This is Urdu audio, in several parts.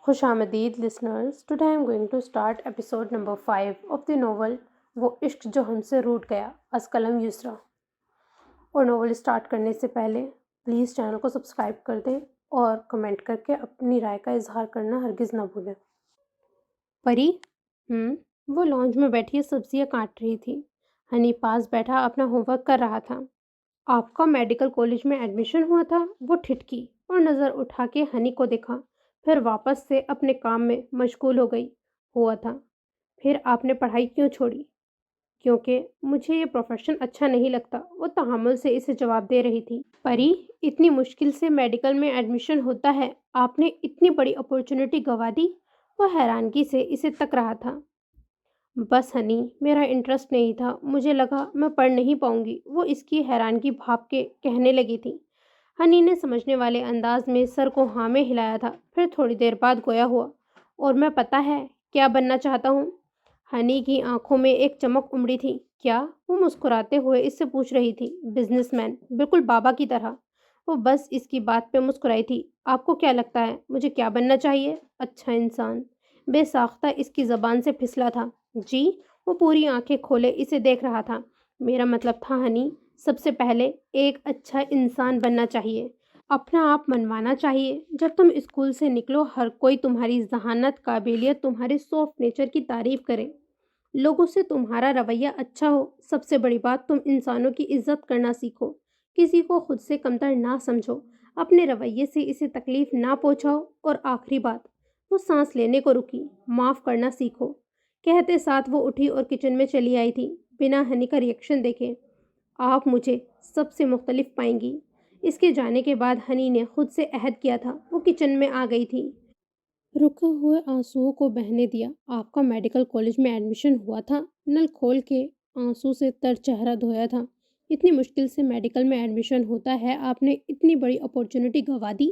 خوش آمدید listeners. Today I am going to start episode number 5 of the novel وہ عشق جو ہم سے روٹ گیا از قلم یسریٰ. اور ناول اسٹارٹ کرنے سے پہلے پلیز چینل کو سبسکرائب کر دیں اور کمنٹ کر کے اپنی رائے کا اظہار کرنا ہرگز نہ بھولیں. پری وہ لانج میں بیٹھی سبزیاں کاٹ رہی تھی. ہنی پاس بیٹھا اپنا ہوم ورک کر رہا تھا. آپ کا میڈیکل کالج میں ایڈمیشن ہوا تھا؟ وہ ٹھٹکی اور نظر اٹھا کے ہنی کو دیکھا، پھر واپس سے اپنے کام میں مشغول ہو گئی. ہوا تھا. پھر آپ نے پڑھائی کیوں چھوڑی؟ کیونکہ مجھے یہ پروفیشن اچھا نہیں لگتا. وہ تحمل سے اسے جواب دے رہی تھی. پری، اتنی مشکل سے میڈیکل میں ایڈمیشن ہوتا ہے، آپ نے اتنی بڑی اپورچونٹی گنوا دی. وہ حیرانگی سے اسے تک رہا تھا. بس ہنی، میرا انٹرسٹ نہیں تھا، مجھے لگا میں پڑھ نہیں پاؤں گی. وہ اس کی حیرانگی بھاپ کے کہنے لگی تھی. ہنی نے سمجھنے والے انداز میں سر کو ہاں میں ہلایا تھا. پھر تھوڑی دیر بعد گویا ہوا. اور میں پتہ ہے کیا بننا چاہتا ہوں؟ ہنی کی آنکھوں میں ایک چمک امڑی تھی. کیا؟ وہ مسکراتے ہوئے اس سے پوچھ رہی تھی. بزنس مین، بالکل بابا کی طرح. وہ بس اس کی بات پہ مسکرائی تھی. آپ کو کیا لگتا ہے مجھے کیا بننا چاہیے؟ اچھا انسان. بے ساختہ اس کی زبان سے پھسلا تھا. جی؟ وہ پوری آنکھیں کھولے اسے دیکھ رہا تھا. میرا مطلب تھا ہنی، سب سے پہلے ایک اچھا انسان بننا چاہیے، اپنا آپ منوانا چاہیے. جب تم اسکول سے نکلو ہر کوئی تمہاری ذہانت، قابلیت، تمہارے سافٹ نیچر کی تعریف کرے. لوگوں سے تمہارا رویہ اچھا ہو. سب سے بڑی بات، تم انسانوں کی عزت کرنا سیکھو. کسی کو خود سے کمتر نہ سمجھو. اپنے رویے سے اسے تکلیف نہ پہنچاؤ. اور آخری بات، وہ سانس لینے کو رکی، معاف کرنا سیکھو. کہتے ساتھ وہ اٹھی اور کچن میں چلی آئی تھی بنا ہنی کا ریئیکشن دیکھے. آپ مجھے سب سے مختلف پائیں گی. اس کے جانے کے بعد ہنی نے خود سے عہد کیا تھا. وہ کچن میں آ گئی تھی. رکے ہوئے آنسوؤں کو بہنے دیا. آپ کا میڈیکل کالج میں ایڈمیشن ہوا تھا؟ نل کھول کے آنسو سے تر چہرہ دھویا تھا. اتنی مشکل سے میڈیکل میں ایڈمیشن ہوتا ہے، آپ نے اتنی بڑی اپورچونٹی گنوا دی.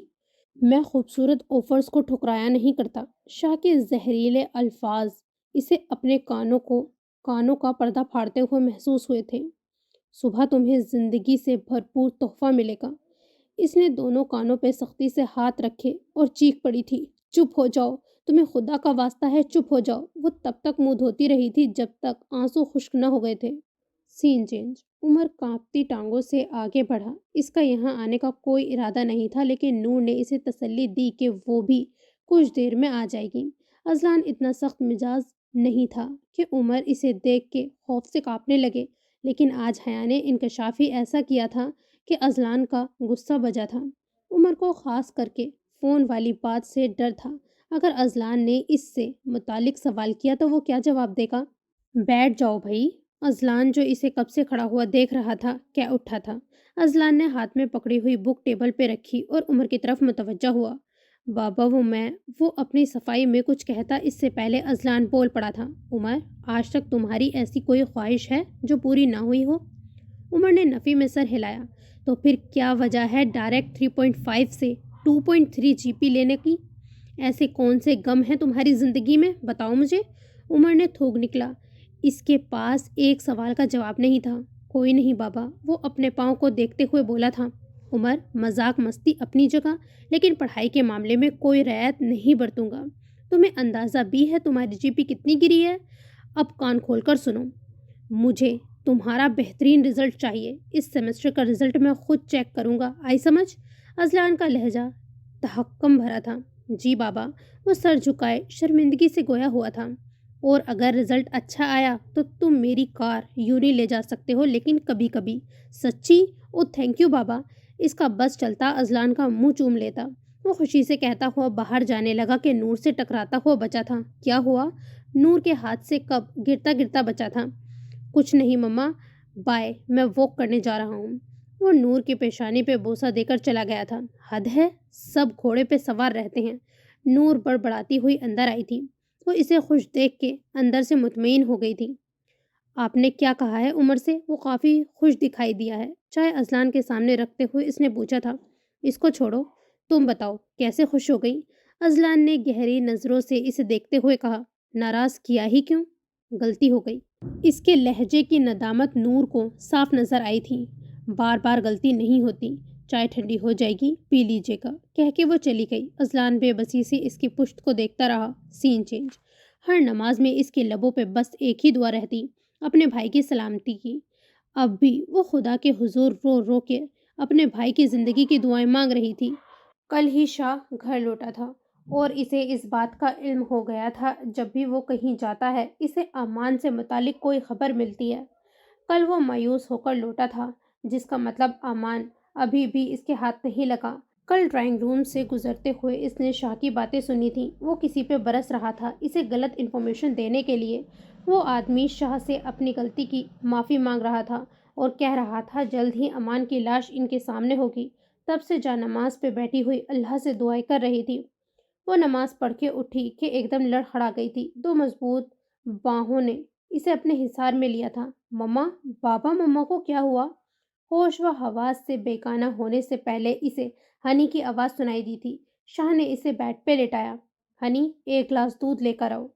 میں خوبصورت آفرز کو ٹھکرایا نہیں کرتا. شاہ کے زہریلے الفاظ اسے اپنے کانوں کا پردہ پھاڑتے ہوئے محسوس ہوئے تھے. صبح تمہیں زندگی سے بھرپور تحفہ ملے گا. اس نے دونوں کانوں پہ سختی سے ہاتھ رکھے اور چیخ پڑی تھی. چپ ہو جاؤ، تمہیں خدا کا واسطہ ہے، چپ ہو جاؤ. وہ تب تک منہ دھوتی رہی تھی جب تک آنسو خشک نہ ہو گئے تھے. سین چینج. عمر کانپتی ٹانگوں سے آگے بڑھا. اس کا یہاں آنے کا کوئی ارادہ نہیں تھا، لیکن نور نے اسے تسلی دی کہ وہ بھی کچھ دیر میں آ جائے گی. اذلان اتنا سخت مزاج نہیں تھا کہ عمر اسے دیکھ کے خوف سے کانپنے لگے، لیکن آج حیا نے انکشافی ایسا کیا تھا کہ اذلان کا غصہ بجا تھا. عمر کو خاص کر کے فون والی بات سے ڈر تھا. اگر اذلان نے اس سے متعلق سوال کیا تو وہ کیا جواب دے گا؟ بیٹھ جاؤ بھائی. اذلان جو اسے کب سے کھڑا ہوا دیکھ رہا تھا کیا اٹھا تھا. اذلان نے ہاتھ میں پکڑی ہوئی بک ٹیبل پہ رکھی اور عمر کی طرف متوجہ ہوا. بابا وہ اپنی صفائی میں کچھ کہتا اس سے پہلے اذلان بول پڑا تھا. عمر، آج تک تمہاری ایسی کوئی خواہش ہے جو پوری نہ ہوئی ہو؟ عمر نے نفی میں سر ہلایا. تو پھر کیا وجہ ہے ڈائریکٹ 3.5 سے 2.3 جی پی لینے کی؟ ایسے کون سے غم ہیں تمہاری زندگی میں، بتاؤ مجھے. عمر نے تھوک نکلا. اس کے پاس ایک سوال کا جواب نہیں تھا. کوئی نہیں بابا، وہ اپنے پاؤں کو دیکھتے ہوئے بولا تھا. عمر، مذاق مستی اپنی جگہ، لیکن پڑھائی کے معاملے میں کوئی رعایت نہیں برتوں گا. تمہیں اندازہ بھی ہے تمہاری جی پی کتنی گری ہے؟ اب کان کھول کر سنو. مجھے تمہارا بہترین رزلٹ چاہیے. اس سیمسٹر کا رزلٹ میں خود چیک کروں گا، آئی سمجھ؟ اذلان کا لہجہ تحکم بھرا تھا. جی بابا. وہ سر جھکائے شرمندگی سے گویا ہوا تھا. اور اگر رزلٹ اچھا آیا تو تم میری کار یونی لے جا سکتے ہو، لیکن کبھی کبھی. سچی؟ او تھینک یو بابا. اس کا بس چلتا اذلان کا منہ چوم لیتا. وہ خوشی سے کہتا ہوا باہر جانے لگا کہ نور سے ٹکراتا ہوا بچا تھا. کیا ہوا؟ نور کے ہاتھ سے کب گرتا گرتا بچا تھا. کچھ نہیں مما، بائے، میں واک کرنے جا رہا ہوں. وہ نور کی پیشانی پہ بوسہ دے کر چلا گیا تھا. حد ہے، سب گھوڑے پہ سوار رہتے ہیں. نور بڑبڑاتی ہوئی اندر آئی تھی. وہ اسے خوش دیکھ کے اندر سے مطمئن ہو گئی تھی. آپ نے کیا کہا ہے عمر سے؟ وہ کافی خوش دکھائی دیا ہے. چائے اذلان کے سامنے رکھتے ہوئے اس نے پوچھا تھا. اس کو چھوڑو، تم بتاؤ کیسے خوش ہو گئی؟ اذلان نے گہری نظروں سے اسے دیکھتے ہوئے کہا. ناراض کیا ہی کیوں؟ غلطی ہو گئی. اس کے لہجے کی ندامت نور کو صاف نظر آئی تھی. بار بار غلطی نہیں ہوتی. چائے ٹھنڈی ہو جائے گی، پی لیجیے گا، کہہ کے وہ چلی گئی۔ اذلان بے بسی سے اس کی پشت کو دیکھتا رہا۔ سین چینج۔ ہر نماز میں اس کے لبوں پہ بس ایک ہی دعا رہتی، اپنے بھائی کی سلامتی کی۔ اب بھی وہ خدا کے حضور رو رو کے اپنے بھائی کی زندگی کی دعائیں مانگ رہی تھی۔ کل ہی شاہ گھر لوٹا تھا اور اسے اس بات کا علم ہو گیا تھا جب بھی وہ کہیں جاتا ہے اسے امان سے متعلق کوئی خبر ملتی ہے۔ کل وہ مایوس ہو کر لوٹا تھا، جس کا مطلب امان ابھی بھی اس کے ہاتھ نہیں لگا۔ کل ڈرائنگ روم سے گزرتے ہوئے اس نے شاہ کی باتیں سنی تھیں۔ وہ کسی پہ برس رہا تھا اسے غلط انفارمیشن دینے کے لیے۔ وہ آدمی شاہ سے اپنی غلطی کی معافی مانگ رہا تھا اور کہہ رہا تھا جلد ہی امان کی لاش ان کے سامنے ہوگی۔ تب سے جا نماز پہ بیٹھی ہوئی اللہ سے دعائیں کر رہی تھی۔ وہ نماز پڑھ کے اٹھی کہ ایک دم لڑکھڑا گئی تھی۔ دو مضبوط باہوں نے اسے اپنے حصار میں لیا تھا۔ مما، بابا، مما کو کیا ہوا؟ ہوش و حواس سے بیگانہ ہونے سے پہلے اسے ہنی کی آواز سنائی دی تھی۔ شاہ نے اسے بیڈ پہ لٹایا۔ ہنی، ایک گلاس دودھ لے کر آؤ۔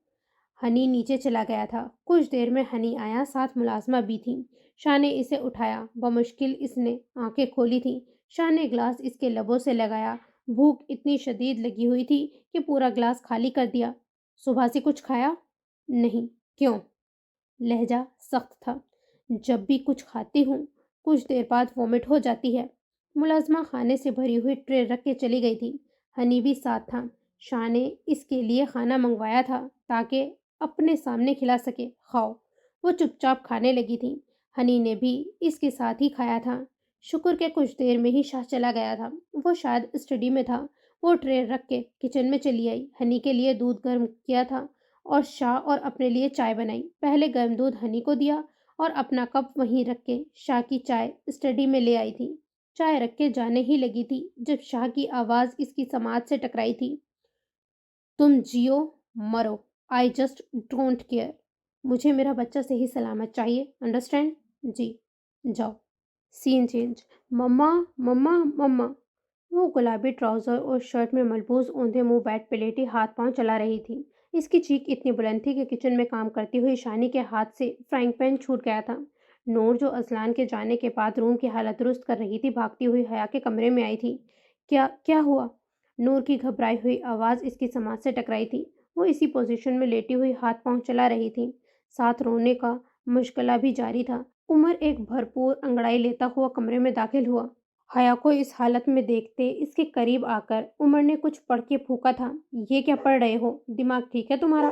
ہنی نیچے چلا گیا تھا۔ کچھ دیر میں ہنی آیا، ساتھ ملازمہ بھی تھی۔ شاہ نے اسے اٹھایا۔ بمشکل اس نے آنکھیں کھولی تھیں۔ شاہ نے گلاس اس کے لبوں سے لگایا۔ بھوک اتنی شدید لگی ہوئی تھی کہ پورا گلاس خالی کر دیا۔ صبح سے کچھ کھایا؟ نہیں۔ کیوں؟ لہجہ سخت تھا۔ جب بھی کچھ کھاتی ہوں کچھ دیر بعد وومٹ ہو جاتی ہے۔ ملازمہ کھانے سے بھری ہوئی ٹرے رکھ کے چلی گئی تھی۔ ہنی بھی ساتھ تھا۔ شاہ نے اس کے لیے کھانا منگوایا تھا تاکہ اپنے سامنے کھلا سکے۔ کھاؤ۔ وہ چپ چاپ کھانے لگی تھی۔ ہنی نے بھی اس کے ساتھ ہی کھایا تھا۔ شکر کہ کچھ دیر میں ہی شاہ چلا گیا تھا۔ وہ شاید اسٹڈی میں تھا۔ وہ ٹرے رکھ کے کچن میں چلی آئی۔ ہنی کے لیے دودھ گرم کیا تھا اور شاہ اور اپنے لیے چائے بنائی۔ پہلے گرم دودھ ہنی کو دیا اور اپنا کپ وہیں رکھ کے شاہ کی چائے اسٹڈی میں لے آئی تھی۔ چائے رکھ کے جانے ہی لگی تھی جب شاہ کی آواز اس کی سماعت سے ٹکرائی تھی۔ تم جیو مرو، آئی جسٹ ڈونٹ کیئر۔ مجھے میرا بچہ صحیح سلامت چاہیے، انڈرسٹینڈ؟ جی۔ جاؤ۔ سین چینج۔ مما، مما، مما۔ وہ گلابی ٹراؤزر اور شرٹ میں ملبوس اوندھے منہ بیڈ پہ لیٹی ہاتھ پاؤں چلا رہی تھی۔ اس کی چیخ اتنی بلند تھی کہ کچن میں کام کرتی ہوئی شانی کے ہاتھ سے فرائنگ پین چھوٹ گیا تھا۔ نور، جو اذلان کے جانے کے بعد روم کی حالت درست کر رہی تھی، بھاگتی ہوئی حیا کے کمرے میں آئی تھی۔ کیا ہوا؟ نور کی گھبرائی ہوئی آواز اس کی سماعت سے ٹکرائی تھی۔ وہ اسی پوزیشن میں لیٹی ہوئی ہاتھ پاؤں چلا رہی تھی، ساتھ رونے کا مشغلہ بھی جاری تھا۔ عمر ایک بھرپور انگڑائی لیتا ہوا کمرے میں داخل ہوا۔ حیا کو اس حالت میں دیکھتے اس کے قریب آ کر عمر نے کچھ پڑھ کے پھونکا تھا۔ یہ کیا پڑھ رہے ہو؟ دماغ ٹھیک ہے تمہارا؟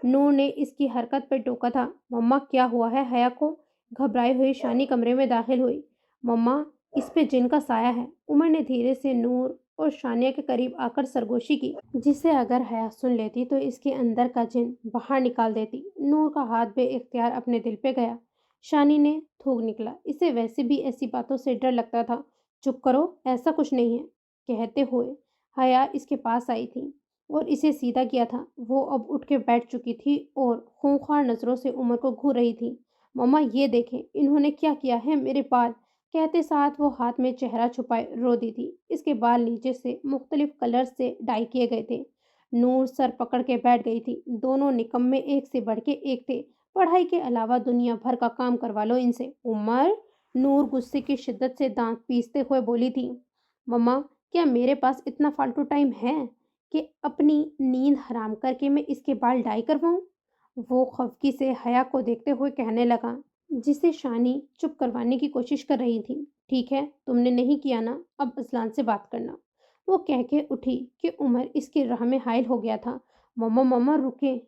نور نے اس کی حرکت پہ ٹوکا تھا۔ مما، کیا ہوا ہے حیا کو؟ گھبرائی ہوئی شانی کمرے میں داخل ہوئی۔ مما، اس پہ جن کا سایہ ہے۔ عمر نے دھیرے سے نور اور شانیہ کے قریب آ کر سرگوشی کی، جسے اگر حیا سن لیتی تو اس کے اندر کا جن باہر نکال دیتی۔ نور کا ہاتھ بے اختیار اپنے دل پہ گیا۔ شانی نے تھوک نکلا۔ اسے ویسے بھی ایسی باتوں سے ڈر لگتا تھا۔ چپ کرو، ایسا کچھ نہیں ہے، کہتے ہوئے حیا اس کے پاس آئی تھی اور اسے سیدھا کیا تھا۔ وہ اب اٹھ کے بیٹھ چکی تھی اور خونخوار نظروں سے عمر کو گھور رہی تھی۔ مما، یہ دیکھیں، انہوں نے کیا کیا ہے میرے بال! کہتے ساتھ وہ ہاتھ میں چہرہ چھپائے رو دی تھی۔ اس کے بال نیچے سے مختلف کلرز سے ڈائی کیے گئے تھے۔ نور سر پکڑ کے بیٹھ گئی تھی۔ دونوں نکمے ایک سے بڑھ کے ایک تھے۔ پڑھائی کے علاوہ دنیا بھر کا کام کروا لو ان سے۔ عمر! نور غصے کی شدت سے دانت پیستے ہوئے بولی تھی۔ مما، کیا میرے پاس اتنا فالتو ٹائم ہے کہ اپنی نیند حرام کر کے میں اس کے بال ڈائی کرواؤں؟ وہ خفگی سے حیا کو دیکھتے ہوئے کہنے لگا، جسے شانی چپ کروانے کی کوشش کر رہی تھی۔ ٹھیک ہے، تم نے نہیں کیا نا، اب اذلان سے بات کرنا۔ وہ کہہ کے اٹھی کہ عمر اس کی راہ میں حائل ہو گیا تھا۔ مما رکیں،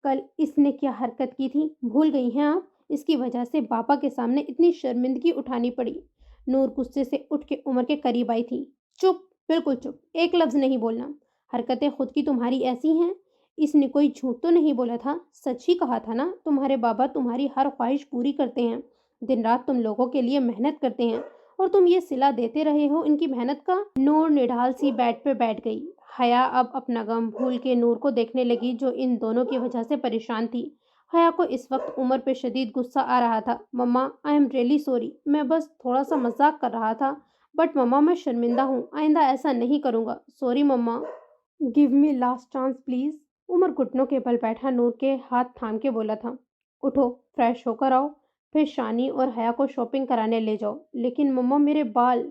کل اس نے کیا حرکت کی تھی بھول گئی ہیں آپ؟ اس کی وجہ سے بابا کے سامنے اتنی شرمندگی اٹھانی پڑی۔ نور غصے سے اٹھ کے عمر کے قریب آئی تھی۔ چپ، بالکل چپ، ایک لفظ نہیں بولنا۔ حرکتیں خود کی تمہاری ایسی ہیں۔ اس نے کوئی جھوٹ تو نہیں بولا تھا، سچ ہی کہا تھا نا؟ تمہارے بابا تمہاری ہر خواہش پوری کرتے ہیں، دن رات تم لوگوں کے لیے محنت کرتے ہیں اور تم یہ صلہ دیتے رہے ہو ان کی محنت کا۔ نور نڈھال سی بیڈ پہ بیٹھ گئی۔ حیا اب اپنا غم بھول کے نور کو دیکھنے لگی جو ان دونوں کی وجہ سے پریشان تھی۔ حیا کو اس وقت عمر پہ شدید غصہ آ رہا تھا۔ مما، آئی ایم ریئلی سوری، میں بس تھوڑا سا مذاق کر رہا تھا، بٹ مما میں شرمندہ ہوں، آئندہ ایسا نہیں کروں گا۔ Sorry mama, give me last chance please. عمر گھٹنوں کے بل بیٹھا نور کے ہاتھ تھام کے بولا تھا، اٹھو، فریش ہو کر آؤ، پھر شانی اور حیا کو شاپنگ کرانے لے جاؤ۔ لیکن مما، میرے بال!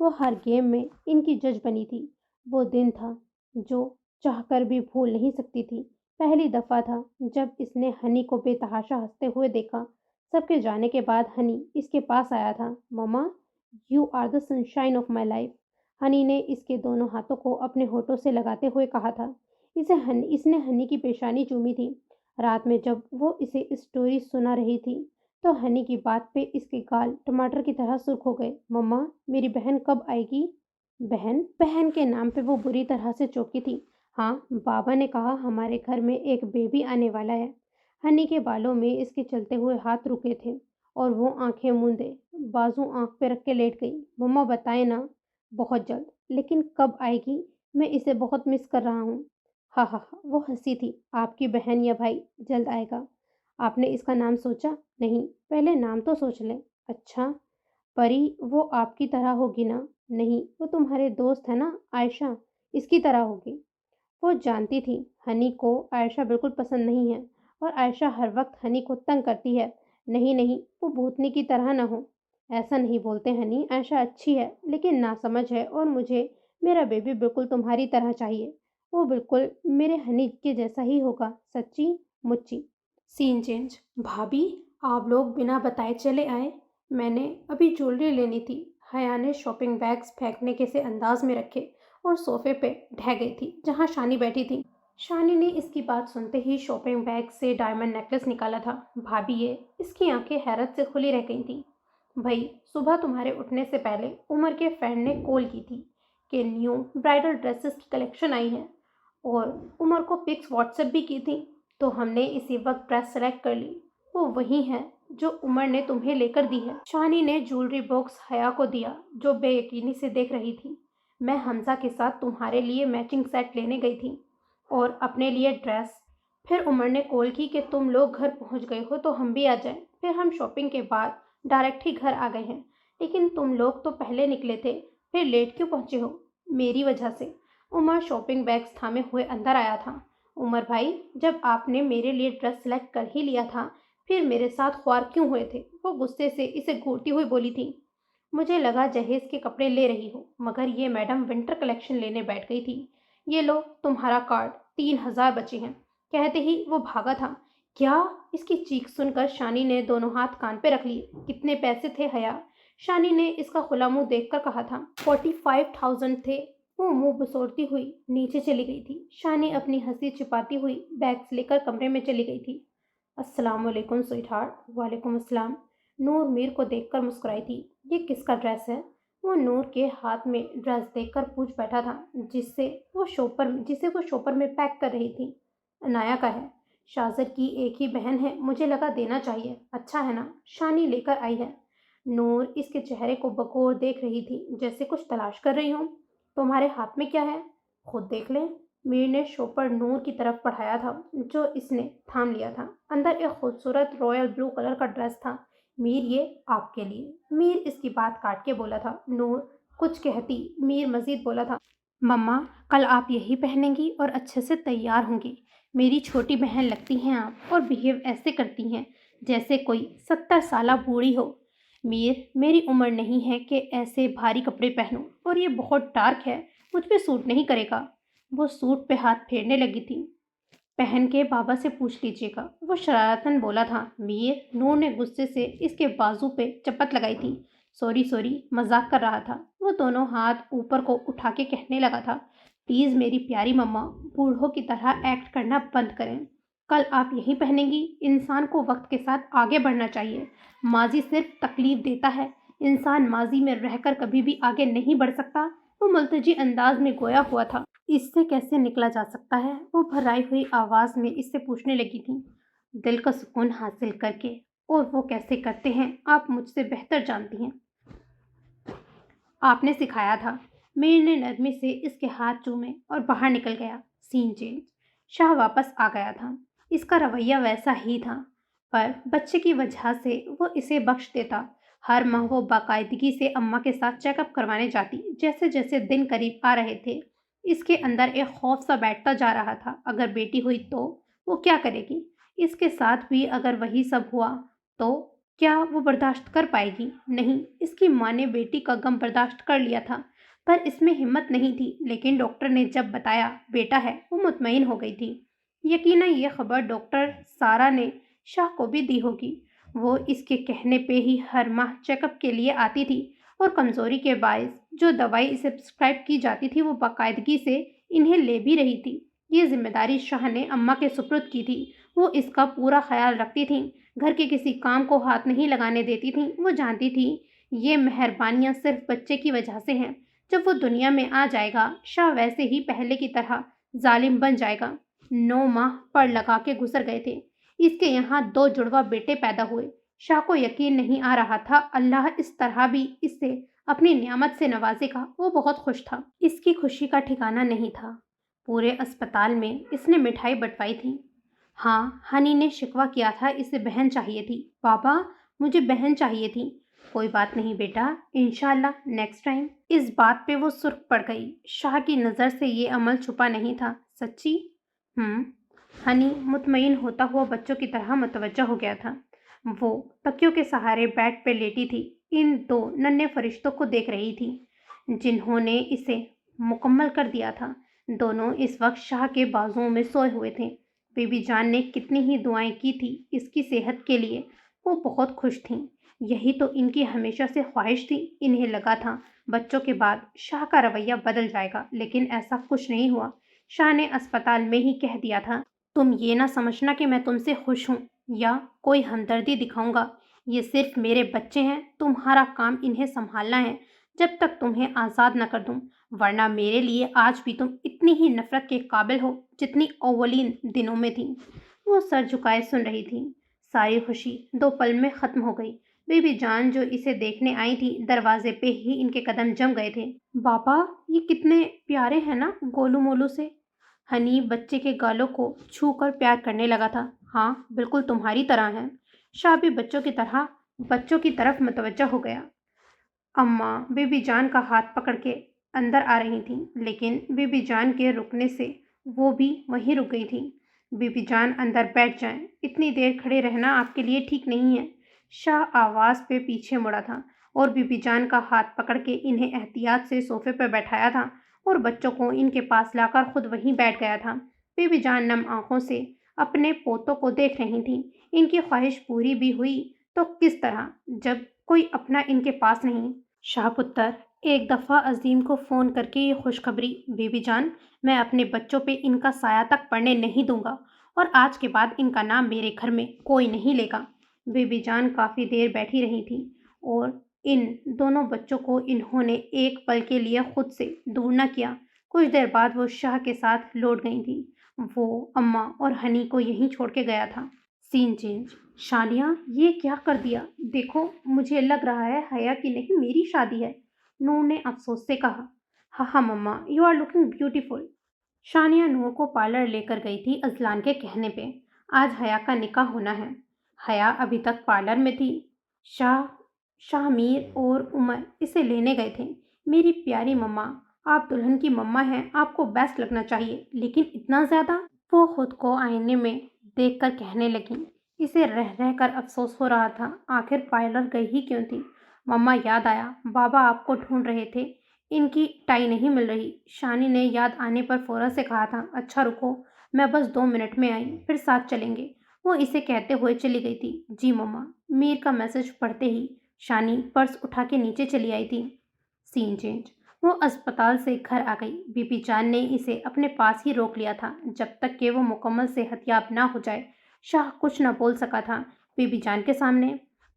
وہ ہر گیم میں ان کی جج بنی تھی۔ وہ دن تھا جو چاہ کر بھی بھول نہیں سکتی تھی۔ پہلی دفعہ تھا جب اس نے ہنی کو بے تحاشا ہنستے ہوئے دیکھا۔ سب کے جانے کے بعد ہنی اس کے پاس آیا تھا۔ Mama, you are the sunshine of my life, Honey نے اس کے دونوں ہاتھوں کو اپنے ہونٹوں سے لگاتے ہوئے کہا تھا۔ اس نے ہنی کی پیشانی چومی تھی۔ رات میں جب وہ اسے اسٹوری سنا رہی تھی تو ہنی کی بات پہ اس کے گال ٹماٹر کی طرح سرخ ہو گئے۔ مما، میری بہن کب آئے گی؟ بہن کے نام پہ وہ بری طرح سے چونکی تھی۔ ہاں، بابا نے کہا ہمارے گھر میں ایک بیبی آنے والا ہے۔ ہنی کے بالوں میں اس کے چلتے ہوئے ہاتھ رکے تھے اور وہ آنکھیں موندے بازو آنکھ پہ رکھ کے لیٹ گئی۔ مما بتائیں نا۔ بہت جلد۔ لیکن کب آئے گی؟ میں اسے بہت مس کر رہا ہوں۔ ہاں ہاں ہاں، وہ ہنسی تھی۔ آپ کی بہن یا بھائی جلد آئے گا۔ آپ نے اس کا نام سوچا؟ نہیں، پہلے نام تو سوچ لیں۔ اچھا، پری وہ آپ کی طرح ہوگی نا؟ نہیں، وہ تمہارے دوست ہے نا عائشہ، اس کی طرح ہوگی۔ وہ جانتی تھی ہنی کو عائشہ بالکل پسند نہیں ہے اور عائشہ ہر وقت ہنی کو تنگ کرتی ہے۔ نہیں نہیں، وہ بھوتنی کی طرح نہ ہو۔ ایسا نہیں بولتے ہنی، عائشہ اچھی ہے لیکن ناسمجھ ہے اور مجھے میرا بیبی بالکل تمہاری طرح چاہیے۔ وہ بالکل میرے ہنی کے جیسا ہی ہوگا، سچی مچی۔ سین چینج۔ بھابھی، آپ لوگ بنا بتائے چلے آئے؟ میں نے ابھی جویلری لینی تھی۔ حیا نے شاپنگ بیگز پھینکنے کے سے انداز میں رکھے اور صوفے پہ ڈھہ گئی تھی جہاں شانی بیٹھی تھی۔ شانی نے اس کی بات سنتے ہی شاپنگ بیگ سے ڈائمنڈ نیکلس نکالا تھا۔ بھابھی یہ، اس کی آنکھیں حیرت سے کھلی رہ گئی تھیں۔ بھائی، صبح تمہارے اٹھنے سے پہلے عمر کے فرینڈ نے کال کی تھی کہ نیو برائڈل ڈریسز کی کلیکشن آئی ہے اور عمر کو پکس واٹس ایپ بھی کی تھی، تو ہم نے اسی وقت ڈریس سلیکٹ کر لی۔ وہ وہی ہے جو عمر نے تمہیں لے کر دی ہے۔ شانی نے جویلری باکس حیا کو دیا جو بے یقینی سے دیکھ رہی تھی۔ میں حمزہ کے ساتھ تمہارے لیے میچنگ سیٹ لینے گئی تھی اور اپنے لیے ڈریس۔ پھر عمر نے کال کی کہ تم لوگ گھر پہنچ گئے ہو تو ہم بھی آ جائیں۔ پھر ہم شاپنگ کے بعد ڈائریکٹ ہی گھر آ گئے ہیں۔ لیکن تم لوگ تو پہلے نکلے تھے، پھر لیٹ کیوں پہنچے ہو؟ میری وجہ سے۔ عمر شاپنگ بیگز تھامے ہوئے اندر آیا تھا۔ عمر بھائی، جب آپ نے میرے لیے ڈریس سلیکٹ کر ہی لیا تھا پھر میرے ساتھ خوار کیوں ہوئے تھے؟ وہ غصے سے اسے گھورتی ہوئی بولی تھی۔ مجھے لگا جہیز کے کپڑے لے رہی ہو، مگر یہ میڈم ونٹر کلیکشن لینے بیٹھ گئی تھی۔ یہ لو تمہارا کارڈ، 3000 بچے ہیں۔ کہتے ہی وہ بھاگا تھا۔ کیا؟ اس کی چیخ سن کر شانی نے دونوں ہاتھ کان پہ رکھ لیے۔ کتنے پیسے تھے حیا؟ شانی نے اس کا کھلا منہ دیکھ کر کہا تھا۔ 45,000 تھے۔ وہ منہ بسوڑتی ہوئی نیچے چلی گئی تھی۔ شانی اپنی ہنسی چھپاتی ہوئی بیگز لے کر کمرے میں چلی گئی تھی۔ السلام علیکم سویٹ ہارٹ۔ وعلیکم السلام۔ نور میر کو دیکھ کر مسکرائی تھی۔ یہ کس کا ڈریس ہے؟ وہ نور کے ہاتھ میں ڈریس دیکھ کر پوچھ بیٹھا تھا جسے وہ شوپر میں پیک کر رہی تھی۔ انایا کا ہے۔ شازر کی ایک ہی بہن ہے، مجھے لگا دینا چاہیے۔ اچھا ہے نا، شانی لے کر آئی ہے۔ نور اس کے چہرے کو بغور دیکھ رہی تھی جیسے کچھ تلاش کر رہی ہوں۔ تمہارے ہاتھ میں کیا ہے؟ خود دیکھ لیں۔ میر نے شوپر نور کی طرف پڑھایا تھا جو اس نے تھام لیا تھا۔ اندر ایک خوبصورت رائل بلو کلر کا ڈریس تھا۔ میر، یہ آپ کے لیے۔ میر اس کی بات کاٹ کے بولا تھا۔ نور کچھ کہتی میر مزید بولا تھا۔ مما، کل آپ یہی پہنیں گی اور اچھے سے تیار ہوں گی۔ میری چھوٹی بہن لگتی ہیں آپ، اور بیہیو ایسے کرتی ہیں جیسے کوئی 70 سالہ بوڑھی ہو۔ میر، میری عمر نہیں ہے کہ ایسے بھاری کپڑے پہنوں، اور یہ بہت ڈارک ہے، مجھ پہ سوٹ نہیں کرے گا۔ وہ سوٹ پہ ہاتھ پھیرنے لگی تھی۔ پہن کے بابا سے پوچھ لیجیے گا، وہ شرارتاً بولا تھا۔ میر، نور نے غصے سے اس کے بازو پہ چپت لگائی تھی۔ سوری، مذاق کر رہا تھا۔ وہ دونوں ہاتھ اوپر کو اٹھا کے کہنے لگا تھا، پلیز میری پیاری مما، بوڑھوں کی طرح ایکٹ کرنا بند کریں۔ کل آپ یہی پہنیں گی۔ انسان کو وقت کے ساتھ آگے بڑھنا چاہیے۔ ماضی صرف تکلیف دیتا ہے، انسان ماضی میں رہ کر کبھی بھی آگے نہیں بڑھ سکتا۔ وہ ملتجی انداز میں گویا ہوا تھا۔ اس سے کیسے نکلا جا سکتا ہے؟ وہ بھرائی ہوئی آواز میں اس سے پوچھنے لگی تھی۔ دل کا سکون حاصل کر کے، اور وہ کیسے کرتے ہیں آپ مجھ سے بہتر جانتی ہیں۔ آپ نے سکھایا تھا۔ میر نے نرمی سے اس کے ہاتھ چومے اور باہر نکل گیا۔ سین چینج۔ شاہ واپس آ گیا تھا۔ اس کا رویہ ویسا ہی تھا، پر بچے کی وجہ سے وہ اسے بخش دیتا۔ ہر ماہ وہ باقاعدگی سے اماں کے ساتھ چیک اپ کروانے جاتی۔ جیسے جیسے دن قریب آ رہے تھے اس کے اندر ایک خوف سا بیٹھتا جا رہا تھا۔ اگر بیٹی ہوئی تو وہ کیا کرے گی؟ اس کے ساتھ بھی اگر وہی سب ہوا تو کیا وہ برداشت کر پائے گی؟ نہیں، اس کی ماں نے بیٹی کا غم برداشت کر لیا تھا، پر اس میں ہمت نہیں تھی، لیکن ڈاکٹر نے جب بتایا بیٹا ہے، وہ مطمئن ہو گئی تھی۔ یقیناً یہ خبر ڈاکٹر سارا نے شاہ کو بھی دی ہوگی۔ وہ اس کے کہنے پہ ہی ہر ماہ چیک اپ کے لیے آتی تھی اور کمزوری کے باعث جو دوائی اسے پرسکرائب کی جاتی تھی وہ باقاعدگی سے انہیں لے بھی رہی تھی۔ یہ ذمہ داری شاہ نے اماں کے سپرد کی تھی۔ وہ اس کا پورا خیال رکھتی تھیں، گھر کے کسی کام کو ہاتھ نہیں لگانے دیتی تھیں۔ وہ جانتی تھی یہ مہربانیاں صرف بچے کی وجہ سے ہیں۔ جب وہ دنیا میں آ جائے گا، شاہ ویسے ہی پہلے کی طرح ظالم بن جائے گا۔ 9 ماہ پڑ لگا کے گزر گئے تھے۔ اس کے یہاں 2 جڑواں بیٹے پیدا ہوئے۔ شاہ کو یقین نہیں آ رہا تھا اللہ اس طرح بھی اس سے اپنی نعمت سے نوازے گا۔ وہ بہت خوش تھا۔ اس کی خوشی کا ٹھکانہ نہیں تھا۔ پورے اسپتال میں اس نے مٹھائی بٹوائی تھی۔ ہاں، ہنی نے شکوہ کیا تھا اسے بہن چاہیے تھی۔ بابا، مجھے بہن چاہیے تھی۔ کوئی بات نہیں بیٹا، انشاءاللہ نیکسٹ ٹائم۔ اس بات پہ وہ سرخ پڑ گئی۔ شاہ کی نظر سے یہ عمل چھپا نہیں تھا۔ سچی؟ ہنی مطمئن ہوتا ہوا بچوں کی طرح متوجہ ہو گیا تھا۔ وہ تکیوں کے سہارے بیڈ پہ لیٹی تھی، ان 2 ننھے فرشتوں کو دیکھ رہی تھی جنہوں نے اسے مکمل کر دیا تھا۔ دونوں اس وقت شاہ کے بازوؤں میں سوئے ہوئے تھے۔ بی بی جان نے کتنی ہی دعائیں کی تھی اس کی صحت کے لیے۔ وہ بہت خوش تھیں۔ یہی تو ان کی ہمیشہ سے خواہش تھی۔ انہیں لگا تھا بچوں کے بعد شاہ کا رویہ بدل جائے گا، لیکن ایسا کچھ نہیں ہوا۔ شاہ نے اسپتال میں ہی کہہ دیا تھا، تم یہ نہ سمجھنا کہ میں تم سے خوش ہوں یا کوئی ہمدردی دکھاؤں گا۔ یہ صرف میرے بچے ہیں، تمہارا کام انہیں سنبھالنا ہے جب تک تمہیں آزاد نہ کر دوں، ورنہ میرے لیے آج بھی تم اتنی ہی نفرت کے قابل ہو جتنی اولین دنوں میں تھی۔ وہ سر جھکائے سن رہی تھی۔ ساری خوشی 2 پل میں ختم ہو گئی۔ بی بی جان جو اسے دیکھنے آئی تھی، دروازے پہ ہی ان کے قدم جم گئے تھے۔ بابا، یہ کتنے پیارے ہیں نا، گولو مولو سے۔ ہنی بچے کے گالوں کو چھو کر پیار کرنے لگا تھا۔ ہاں، بالکل تمہاری طرح ہیں۔ شاہ بھی بچوں کی طرف متوجہ ہو گیا۔ اماں بی بی جان کا ہاتھ پکڑ کے اندر آ رہی تھیں، لیکن بی بی جان کے رکنے سے وہ بھی وہیں رک گئی تھیں۔ بی بی جان اندر بیٹھ جائیں، اتنی دیر کھڑے رہنا آپ کے لیے ٹھیک نہیں ہے۔ شاہ آواز پہ پیچھے مڑا تھا اور بی بی جان کا ہاتھ پکڑ کے انہیں احتیاط سے صوفے پہ بیٹھایا تھا اور بچوں کو ان کے پاس لا کر خود وہیں بیٹھ گیا تھا۔ بی بی جان نم آنکھوں سے اپنے پوتوں کو دیکھ رہی تھیں۔ ان کی خواہش پوری بھی ہوئی تو کس طرح، جب کوئی اپنا ان کے پاس نہیں۔ شاہ پتر، ایک دفعہ عظیم کو فون کر کے یہ خوشخبری، بی بی جان، میں اپنے بچوں پہ ان کا سایہ تک پڑنے نہیں دوں گا اور آج کے بعد ان کا نام میرے گھر میں کوئی نہیں لے گا۔ بی بی جان کافی دیر بیٹھی رہی تھی اور ان دونوں بچوں کو انہوں نے ایک پل کے لیے خود سے دور نہ کیا۔ کچھ دیر بعد وہ شاہ کے ساتھ لوٹ گئی تھیں۔ وہ اماں اور ہنی کو یہیں چھوڑ کے گیا تھا۔ سین چینج۔ شانیہ، یہ کیا کر دیا؟ دیکھو، مجھے لگ رہا ہے حیا کی نہیں میری شادی ہے، نور نے افسوس سے کہا۔ ہاں مما، یو آر لکنگ بیوٹیفل۔ شانیہ نور کو پارلر لے کر گئی تھی اذلان کے کہنے پہ۔ آج حیا کا نکاح ہونا ہے۔ حیا ابھی تک پارلر میں تھی۔ شاہ میر اور عمر اسے لینے گئے تھے۔ میری پیاری مما، آپ دلہن کی مما ہیں، آپ کو بیسٹ لگنا چاہیے، لیکن اتنا زیادہ؟ وہ خود کو آئینے میں دیکھ کر کہنے لگی۔ اسے رہ رہ کر افسوس ہو رہا تھا، آخر پارلر گئی ہی کیوں تھی؟ مما، یاد آیا، بابا آپ کو ڈھونڈ رہے تھے، ان کی ٹائی نہیں مل رہی۔ شانی نے یاد آنے پر فوراً سے کہا تھا، اچھا رکو، میں بس 2 منٹ میں آئی، پھر ساتھ چلیں گے۔ وہ اسے کہتے ہوئے چلی گئی تھی۔ جی مما۔ میر کا میسج پڑھتے ہی شانی پرس اٹھا کے نیچے چلی آئی تھی۔ سین چینج۔ وہ اسپتال سے گھر آ گئی۔ بی بی جان نے اسے اپنے پاس ہی روک لیا تھا جب تک کہ وہ مکمل صحت یاب نہ ہو جائے۔ شاہ کچھ نہ بول سکا تھا بی بی جان کے سامنے۔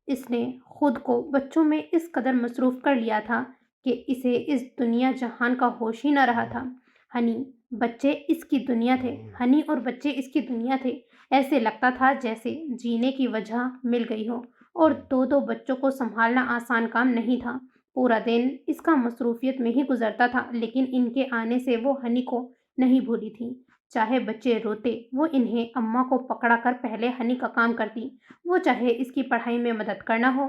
اس نے خود کو بچوں میں اس قدر مصروف کر لیا تھا کہ اسے اس دنیا جہان کا ہوش ہی نہ رہا تھا۔ ہنی، بچے اس کی دنیا تھے۔ ہنی اور بچے اس کی دنیا تھے۔ ایسے لگتا تھا جیسے جینے کی وجہ مل گئی ہو، اور 2 بچوں کو سنبھالنا آسان کام نہیں تھا۔ پورا دن اس کا مصروفیت میں ہی گزرتا تھا، لیکن ان کے آنے سے وہ ہنی کو نہیں بھولی تھی۔ چاہے بچے روتے، وہ انہیں اماں کو پکڑا کر پہلے ہنی کا کام کرتی۔ وہ چاہے اس کی پڑھائی میں مدد کرنا ہو،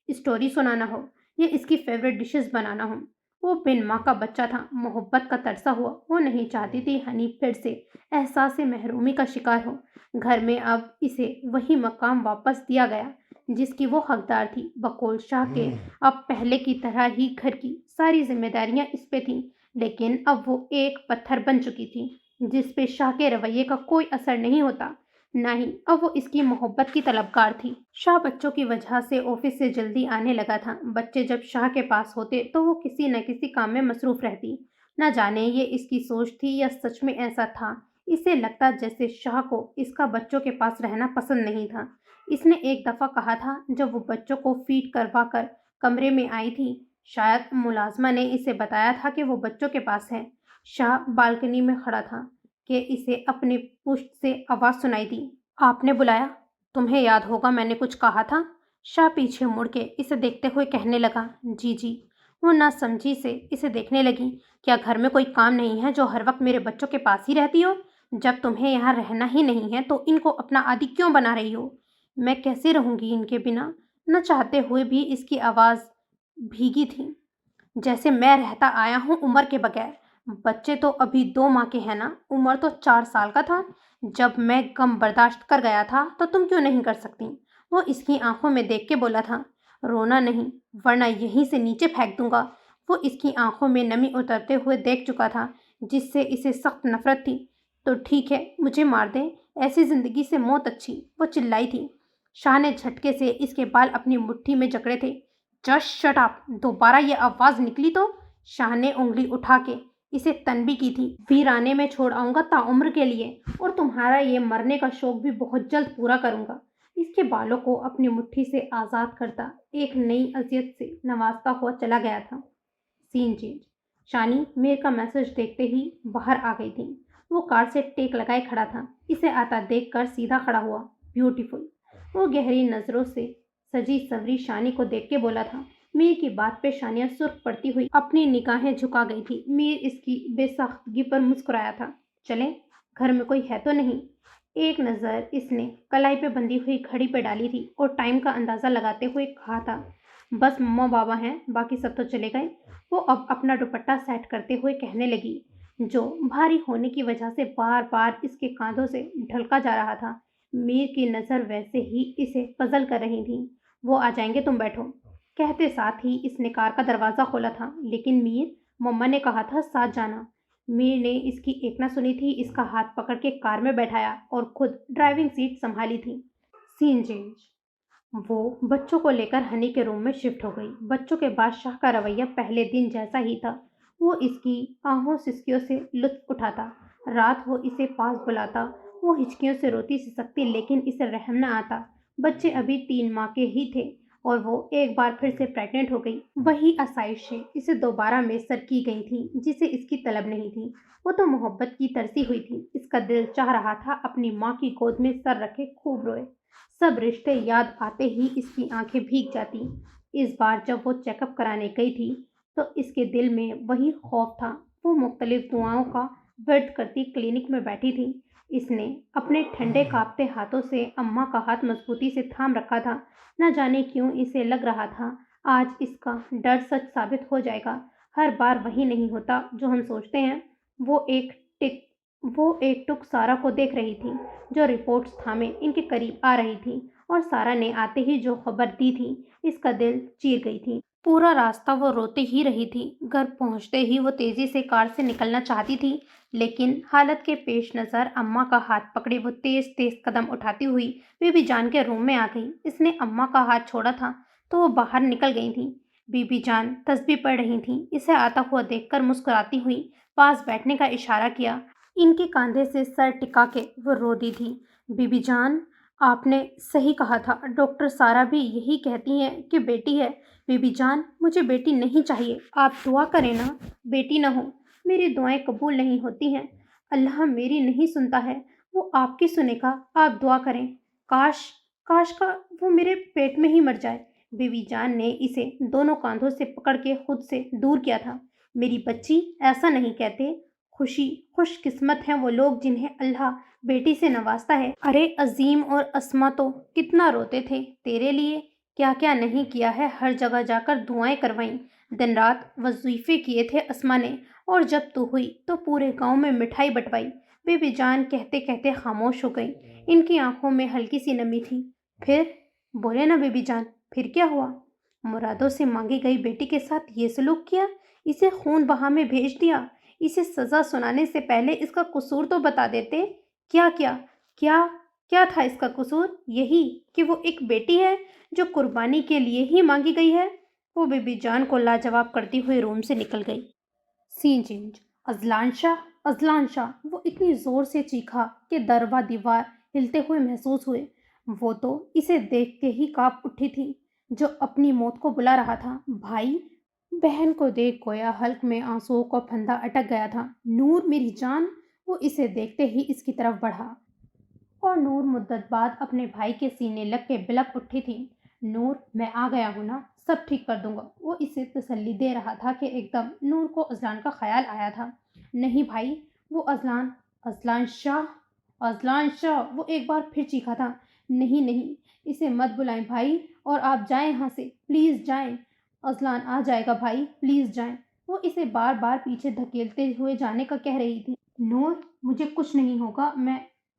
اسٹوری سنانا ہو یا اس کی فیوریٹ ڈشز بنانا ہو۔ وہ بن ماں کا بچہ تھا، محبت کا ترسا ہوا۔ وہ نہیں چاہتی تھی ہنی پھر سے احساس محرومی کا شکار ہو۔ گھر میں اب اسے وہی مقام واپس دیا گیا جس کی وہ حقدار تھی۔ بقول شاہ کے اب پہلے کی طرح ہی گھر کی ساری ذمہ داریاں اس پہ تھیں، لیکن اب وہ ایک پتھر بن چکی تھی جس پہ شاہ کے رویے کا کوئی اثر نہیں ہوتا، نہ ہی اب وہ اس کی محبت کی طلبگار تھی۔ شاہ بچوں کی وجہ سے آفس سے جلدی آنے لگا تھا۔ بچے جب شاہ کے پاس ہوتے تو وہ کسی نہ کسی کام میں مصروف رہتی۔ نہ جانے یہ اس کی سوچ تھی یا سچ میں ایسا تھا، اسے لگتا جیسے شاہ کو اس کا بچوں کے پاس رہنا پسند نہیں تھا۔ اس نے ایک دفعہ کہا تھا جب وہ بچوں کو فیڈ کروا کر کمرے میں آئی تھی، شاید ملازمہ نے اسے بتایا تھا کہ وہ بچوں کے پاس ہے۔ شاہ بالکنی میں کھڑا تھا کہ اسے اپنی پشت سے آواز سنائی دی، آپ نے بلایا؟ تمہیں یاد ہوگا میں نے کچھ کہا تھا؟ شاہ پیچھے مڑ کے اسے دیکھتے ہوئے کہنے لگا، جی جی۔ وہ نہ سمجھی سے اسے دیکھنے لگی، کیا گھر میں کوئی کام نہیں ہے جو ہر وقت میرے بچوں کے پاس ہی رہتی ہو؟ جب تمہیں یہاں رہنا ہی نہیں ہے تو ان کو اپنا عادی کیوں بنا رہی ہو؟ میں کیسے رہوں گی ان کے بنا؟ نہ چاہتے ہوئے بھی اس کی آواز بھیگی تھی، جیسے میں رہتا آیا ہوں عمر کے بغیر۔ بچے تو ابھی 2 ماہ کے ہیں نا، عمر تو 4 سال کا تھا۔ جب میں غم برداشت کر گیا تھا تو تم کیوں نہیں کر سکتی؟ وہ اس کی آنکھوں میں دیکھ کے بولا تھا، رونا نہیں ورنہ یہیں سے نیچے پھینک دوں گا۔ وہ اس کی آنکھوں میں نمی اترتے ہوئے دیکھ چکا تھا جس سے اسے سخت نفرت تھی۔ تو ٹھیک ہے، مجھے مار دیں، ایسی زندگی سے موت اچھی، وہ چلائی تھی۔ شاہ نے جھٹکے سے اس کے بال اپنی مٹھی میں جکڑے تھے۔ جسٹ شٹ اپ، دوبارہ یہ آواز نکلی تو؟ شاہ نے انگلی اٹھا کے اسے تنبیہ کی تھی، ویرانے میں چھوڑ آؤں گا تعمر کے لیے، اور تمہارا یہ مرنے کا شوق بھی بہت جلد پورا کروں گا۔ اس کے بالوں کو اپنی مٹھی سے آزاد کرتا ایک نئی اذیت سے نوازتا ہوا چلا گیا تھا۔ سین چینج۔ شانی میر کا میسج دیکھتے ہی باہر آ گئی تھی۔ وہ کار سے ٹیک لگائے کھڑا تھا، اسے آتا دیکھ کر سیدھا کھڑا ہوا۔ بیوٹیفل۔ وہ گہری نظروں سے سجی سوری شانی کو دیکھ کے بولا تھا۔ میر کی بات پہ شانیہ سرخ پڑتی ہوئی اپنی نگاہیں جھکا گئی تھی۔ میر اس کی بے ساختگی پر مسکرایا تھا۔ چلیں، گھر میں کوئی ہے تو نہیں؟ ایک نظر اس نے کلائی پہ بندھی ہوئی گھڑی پہ ڈالی تھی اور ٹائم کا اندازہ لگاتے ہوئے کہا تھا، بس مما بابا ہیں، باقی سب تو چلے گئے۔ وہ اب اپنا دوپٹہ سیٹ کرتے ہوئے کہنے لگی، جو بھاری ہونے کی وجہ سے بار بار اس کے کاندھوں سے ڈھلکا جا رہا تھا۔ میر کی نظر ویسے ہی اسے پزل کر رہی تھی۔ وہ آ جائیں گے، تم بیٹھو۔ کہتے ساتھ ہی اس نے کار کا دروازہ کھولا تھا، لیکن میر، مما نے کہا تھا ساتھ جانا۔ میر نے اس کی ایک نہ سنی تھی، اس کا ہاتھ پکڑ کے کار میں بیٹھایا اور خود ڈرائیونگ سیٹ سنبھالی تھی۔ سین چینج۔ وہ بچوں کو لے کر ہنی کے روم میں شفٹ ہو گئی۔ بچوں کے بعد شاہ کا رویہ پہلے دن جیسا ہی تھا۔ وہ اس کی آہوں سسکیوں سے لطف اٹھاتا۔ رات وہ اسے پاس بلاتا، وہ ہچکیوں سے روتی سسکتی لیکن اسے رحم نہ آتا۔ بچے ابھی 3 ماہ کے ہی تھے اور وہ ایک بار پھر سے پریگننٹ ہو گئی۔ وہی آسائشیں اسے دوبارہ میسر کی گئی تھیں جسے اس کی طلب نہیں تھی۔ وہ تو محبت کی ترسی ہوئی تھی۔ اس کا دل چاہ رہا تھا اپنی ماں کی گود میں سر رکھے خوب روئے۔ سب رشتے یاد آتے ہی اس کی آنکھیں بھیگ جاتی۔ اس بار جب وہ چیک اپ کرانے گئی تھی تو اس کے دل میں وہی خوف تھا۔ وہ مختلف دعاؤں کا ورد کرتی کلینک میں بیٹھی تھی۔ اس نے اپنے ٹھنڈے کانپتے ہاتھوں سے اماں کا ہاتھ مضبوطی سے تھام رکھا تھا۔ نہ جانے کیوں اسے لگ رہا تھا آج اس کا ڈر سچ ثابت ہو جائے گا۔ ہر بار وہی نہیں ہوتا جو ہم سوچتے ہیں۔ وہ ایک ٹک سارا کو دیکھ رہی تھی جو رپورٹس تھامے ان کے قریب آ رہی تھی، اور سارا نے آتے ہی جو خبر دی تھی اس کا دل چیر گئی تھی۔ پورا راستہ وہ روتے ہی رہی تھی۔ گھر پہنچتے ہی وہ تیزی سے کار سے نکلنا چاہتی تھی، لیکن حالت کے پیش نظر اماں کا ہاتھ پکڑے وہ تیز تیز قدم اٹھاتی ہوئی بی بی جان کے روم میں آ گئی۔ اس نے اماں کا ہاتھ چھوڑا تھا تو وہ باہر نکل گئی تھیں۔ بی بی جان تسبیح پڑھ رہی تھیں۔ اسے آتا ہوا دیکھ کر مسکراتی ہوئی پاس بیٹھنے کا اشارہ کیا۔ ان کے کاندھے سے سر ٹکا کے وہ رو دی تھی۔ بی بی جان، آپ نے صحیح کہا تھا، ڈاکٹر سارا بھی یہی کہتی ہیں کہ بیٹی ہے۔ بی بی جان، مجھے بیٹی نہیں چاہیے، آپ دعا کریں نا بیٹی نہ ہو۔ میری دعائیں قبول نہیں ہوتی ہیں، اللہ میری نہیں سنتا ہے، وہ آپ کی سنے گا، آپ دعا کریں۔ کاش کا وہ میرے پیٹ میں ہی مر جائے۔ بی بی جان نے اسے دونوں کاندھوں سے پکڑ کے خود سے دور کیا تھا۔ میری بچی، ایسا نہیں کہتے، خوش قسمت ہیں وہ لوگ جنہیں اللہ بیٹی سے نوازتا ہے۔ ارے عظیم اور اسما تو کتنا روتے تھے تیرے لیے، کیا کیا نہیں کیا ہے، ہر جگہ جا کر دعائیں کروائیں، دن رات وظیفے کیے تھے اسما نے، اور جب تو ہوئی تو پورے گاؤں میں مٹھائی بٹوائی۔ بی بی جان کہتے کہتے خاموش ہو گئی۔ ان کی آنکھوں میں ہلکی سی نمی تھی۔ پھر بولے نا بیبی جان، پھر کیا ہوا؟ مرادوں سے مانگی گئی بیٹی کے ساتھ یہ سلوک کیا، اسے خون بہا میں بھیج دیا۔ اسے سزا سنانے سے پہلے اس کا قصور تو بتا دیتے۔ کیا کیا کیا کیا تھا اس کا قصور؟ یہی کہ وہ ایک بیٹی ہے جو قربانی کے لیے ہی مانگی گئی ہے۔ وہ بیبی جان کو لاجواب کرتی ہوئے روم سے نکل گئی۔ سین چینج۔ اذلان شاہ، وہ اتنی زور سے چیخا کہ در و دیوار ہلتے ہوئے محسوس ہوئے۔ وہ تو اسے دیکھتے ہی کانپ اٹھی تھی جو اپنی موت کو بلا رہا تھا۔ بھائی! بہن کو دیکھ گویا حلق میں آنسوؤں کا پھندا اٹک گیا تھا۔ نور میری جان! وہ اسے دیکھتے ہی اس کی طرف بڑھا اور نور مدت بعد اپنے بھائی کے سینے لگ کے بلک اٹھی تھی۔ نور، میں آ گیا ہوں نا، سب ٹھیک کر دوں گا۔ وہ اسے تسلی دے رہا تھا کہ ایک دم نور کو اذلان کا خیال آیا تھا۔ نہیں بھائی، وہ اذلان شاہ، وہ ایک بار پھر چیخا تھا۔ نہیں نہیں، اسے مت بلائیں بھائی، اور آپ جائیں یہاں سے، پلیز جائیں۔ اذلان آ جائے گا بھائی، پلیز جائیں۔ وہ اسے بار بار پیچھے دھکیلتے ہوئے جانے کا کہہ رہی تھی۔ نور، مجھے کچھ نہیں ہوگا،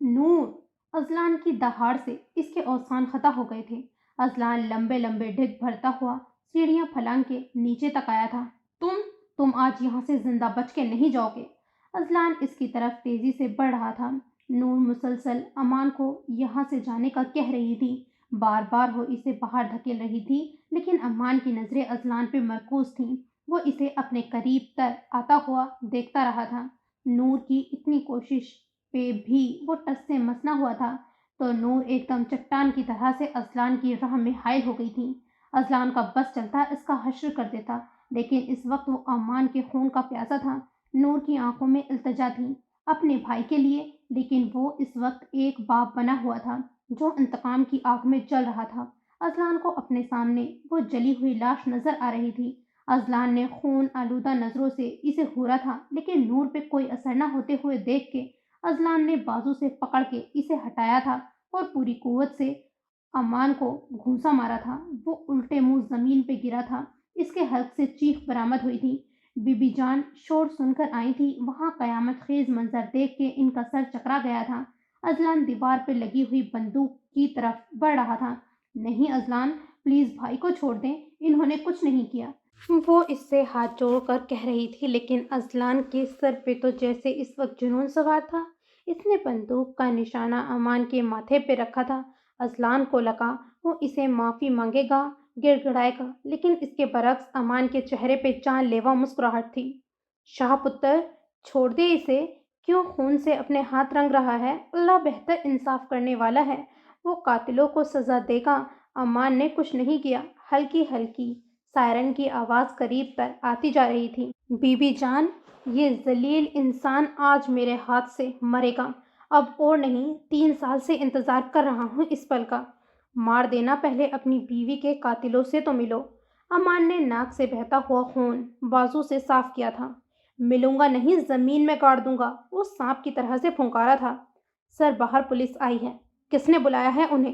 نور! اذلان کی دہاڑ سے اس کے اوزان خطا ہو گئے تھے۔ اذلان لمبے لمبے ڈگ بھرتا ہوا سیڑھیاں پھلانگ کے نیچے تک آیا تھا۔ تم آج یہاں سے زندہ بچ کے نہیں جاؤ گے۔ اذلان اس کی طرف تیزی سے بڑھ رہا تھا۔ نور مسلسل امان کو یہاں سے جانے کا کہہ رہی تھی۔ بار بار وہ اسے باہر دھکیل رہی تھی، لیکن امان کی نظریں اذلان پہ مرکوز تھیں۔ وہ اسے اپنے قریب تر آتا ہوا دیکھتا رہا تھا۔ نور کی اتنی کوشش پہ بھی وہ ٹس سے مس نہ ہوا تھا تو نور ایک دم چٹان کی طرح سے اذلان کی راہ میں حائل ہو گئی تھی۔ اذلان کا بس چلتا اس کا حشر کر دیتا، لیکن اس وقت وہ امان کے خون کا پیاسا تھا۔ نور کی آنکھوں میں التجا تھی اپنے بھائی کے لیے، لیکن وہ اس وقت ایک باپ بنا ہوا تھا جو انتقام کی آگ میں جل رہا تھا۔ اذلان کو اپنے سامنے وہ جلی ہوئی لاش نظر آ رہی تھی۔ اذلان نے خون آلودہ نظروں سے اسے گھورا تھا، لیکن نور پہ کوئی اثر نہ ہوتے ہوئے دیکھ کے اذلان نے بازو سے پکڑ کے اسے ہٹایا تھا اور پوری قوت سے امان کو گھونسا مارا تھا۔ وہ الٹے منہ زمین پہ گرا تھا۔ اس کے حلق سے چیخ برآمد ہوئی تھی۔ بیبی جان شور سن کر آئی تھی۔ وہاں قیامت خیز منظر دیکھ کے ان کا سر چکرا گیا تھا۔ اذلان دیوار پہ لگی ہوئی بندوق کی طرف بڑھ رہا تھا۔ نہیں اذلان، پلیز بھائی کو چھوڑ دیں، انہوں نے کچھ نہیں کیا۔ وہ اس سے ہاتھ جوڑ کر کہہ رہی تھی، لیکن اذلان کے سر پہ تو جیسے اس وقت جنون سوار تھا۔ اس نے بندوق کا نشانہ امان کے ماتھے پہ رکھا تھا۔ اذلان کو لگا وہ اسے معافی مانگے گا، گڑ گڑائے گا، لیکن اس کے برعکس امان کے چہرے پہ جان لیوا مسکراہٹ تھی۔ شاہ پتر، چھوڑ دے اسے، کیوں خون سے اپنے ہاتھ رنگ رہا ہے؟ اللہ بہتر انصاف کرنے والا ہے، وہ قاتلوں کو سزا دے گا۔ امان نے کچھ نہیں کیا۔ ہلکی ہلکی سائرن کی آواز قریب تر آتی جا رہی تھی۔ بیبی جان، یہ ذلیل انسان آج میرے ہاتھ سے مرے گا، اب اور نہیں، 3 سال سے انتظار کر رہا ہوں اس پل کا۔ مار دینا پہلے اپنی بیوی کے قاتلوں سے تو ملو۔ امان نے ناک سے بہتا ہوا خون بازو سے صاف کیا تھا۔ ملوں گا نہیں، زمین میں گاڑ دوں گا، وہ سانپ کی طرح سے پھنکارا تھا۔ سر باہر پولیس آئی ہے، کس نے بلایا ہے انہیں؟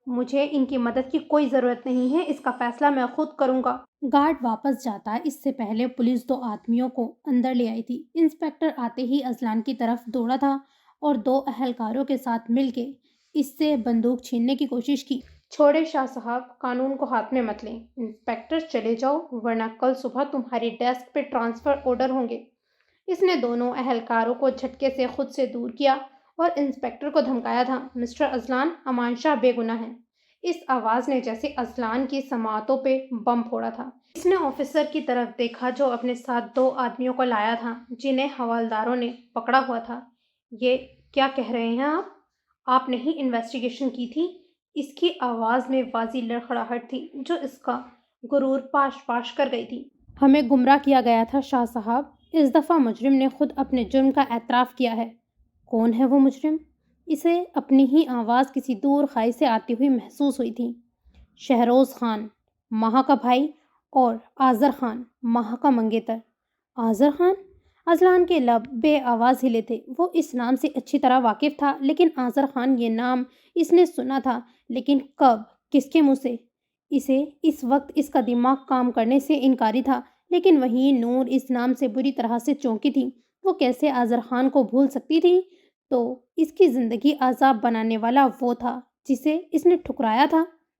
مجھے ان کی مدد کی کوئی ضرورت نہیں ہے، اس کا فیصلہ میں خود کروں گا۔ گارڈ واپس جاتا اس سے پہلے پولیس 2 آدمیوں کو اندر لے آئی تھی۔ انسپکٹر آتے ہی اذلان کی طرف دوڑا تھا اور 2 اہلکاروں کے ساتھ مل کے اس سے بندوق چھیننے کی کوشش کی۔ چھوڑے شاہ صاحب، قانون کو ہاتھ میں مت لیں۔ انسپکٹر چلے جاؤ، ورنہ کل صبح تمہاری ڈیسک پہ ٹرانسفر آرڈر ہوں گے۔ اس نے دونوں اہلکاروں کو جھٹکے سے خود سے دور کیا اور انسپکٹر کو دھمکایا تھا، مسٹر اذلان، امان شاہ بے گناہ ہیں۔ اس آواز نے جیسے اذلان کی سماعتوں پہ بم پھوڑا تھا۔ اس نے آفیسر کی طرف دیکھا جو اپنے ساتھ 2 آدمیوں کو لایا تھا جنہیں حوالداروں نے پکڑا ہوا تھا۔ یہ کیا کہہ رہے ہیں آپ نے ہی انویسٹیگیشن کی تھی؟ اس کی آواز میں واضح لڑکھڑاہٹ تھی جو اس کا غرور پاش پاش کر گئی تھی۔ ہمیں گمراہ کیا گیا تھا شاہ صاحب، اس دفعہ مجرم نے خود اپنے جرم کا اعتراف کیا ہے۔ کون ہے وہ مجرم؟ اسے اپنی ہی آواز کسی دور خائی سے آتی ہوئی محسوس ہوئی تھی۔ شہروز خان، مہا کا بھائی، اور آذر خان، مہا کا منگیتر۔ آذر خان؟ اذلان کے لب بے آواز ہلے تھے۔ وہ اس نام سے اچھی طرح واقف تھا، لیکن آذر خان یہ نام اس نے سنا تھا، لیکن کب، کس کے منہ سے؟ اسے اس وقت اس کا دماغ کام کرنے سے انکاری تھا، لیکن وہیں نور اس نام سے بری طرح سے چونکی تھی۔ وہ کیسے آذر خان کو بھول سکتی تھی؟ تو اس کی زندگی عذاب بنانے والا وہ تھا جسے اس نے ٹھکرایا تھا۔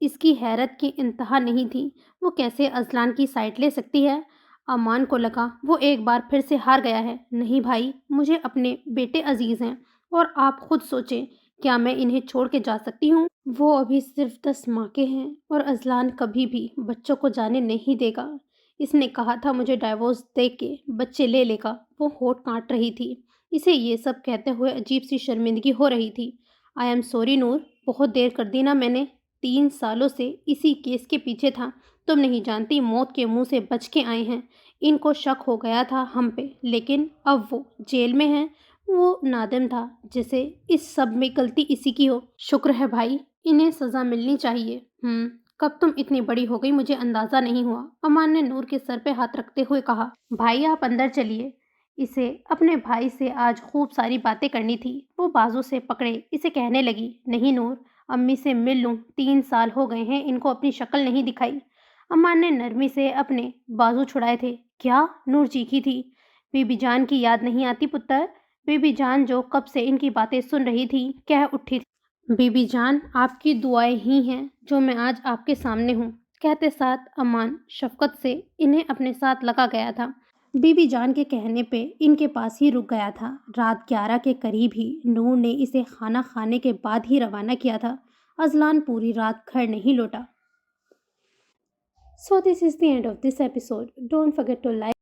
اس کی حیرت کی انتہا نہیں تھی۔ وہ کیسے ازلان کی سائٹ لے سکتی ہے؟ امان کو لگا وہ ایک بار پھر سے ہار گیا ہے۔ نہیں بھائی، مجھے اپنے بیٹے عزیز ہیں، اور آپ خود سوچیں، کیا میں انہیں چھوڑ کے جا سکتی ہوں؟ وہ ابھی صرف 10 ماہ کے ہیں، اور ازلان کبھی بھی بچوں کو جانے نہیں دے گا۔ اس نے کہا تھا مجھے ڈائیورس دے کے بچے لے لے گا۔ وہ ہونٹ کاٹ رہی تھی۔ اسے یہ سب کہتے ہوئے عجیب سی شرمندگی ہو رہی تھی۔ آئی ایم سوری نور، بہت دیر کر دی نا میں نے۔ 3 سالوں سے اسی کیس کے پیچھے تھا۔ تم نہیں جانتی موت کے منہ سے بچ کے آئے ہیں۔ ان کو شک ہو گیا تھا ہم پہ، لیکن اب وہ جیل میں ہیں۔ وہ نادم تھا جیسے اس سب میں غلطی اسی کی ہو۔ شکر ہے بھائی، انہیں سزا ملنی چاہیے۔ کب تم اتنی بڑی ہو گئی مجھے اندازہ نہیں ہوا، امان نے نور کے سر پہ ہاتھ رکھتے ہوئے کہا۔ بھائی آپ اندر چلیے، اسے اپنے بھائی سے آج خوب ساری باتیں کرنی تھی۔ وہ بازو سے پکڑے اسے کہنے لگی، نہیں نور، امی سے مل لوں، 3 سال ہو گئے ہیں ان کو اپنی شکل نہیں دکھائی۔ امان نے نرمی سے اپنے بازو چھڑائے تھے۔ کیا؟ نور چیخی تھی۔ بی بی جان کی یاد نہیں آتی پتر؟ بی بی جان جو کب سے ان کی باتیں سن رہی تھی، کہہ اٹھی تھی، بی بی جان آپ کی دعائیں ہی ہیں جو میں آج آپ کے سامنے ہوں۔ کہتے ساتھ امان شفقت سے انہیں اپنے ساتھ لگا گیا تھا۔ بی بی جان کے کہنے پہ ان کے پاس ہی رک گیا تھا۔ رات 11 کے قریب ہی نور نے اسے کھانا کھانے کے بعد ہی روانہ کیا تھا۔ ازلان پوری رات گھر نہیں لوٹا۔ So this is the end of this episode. Don't forget to like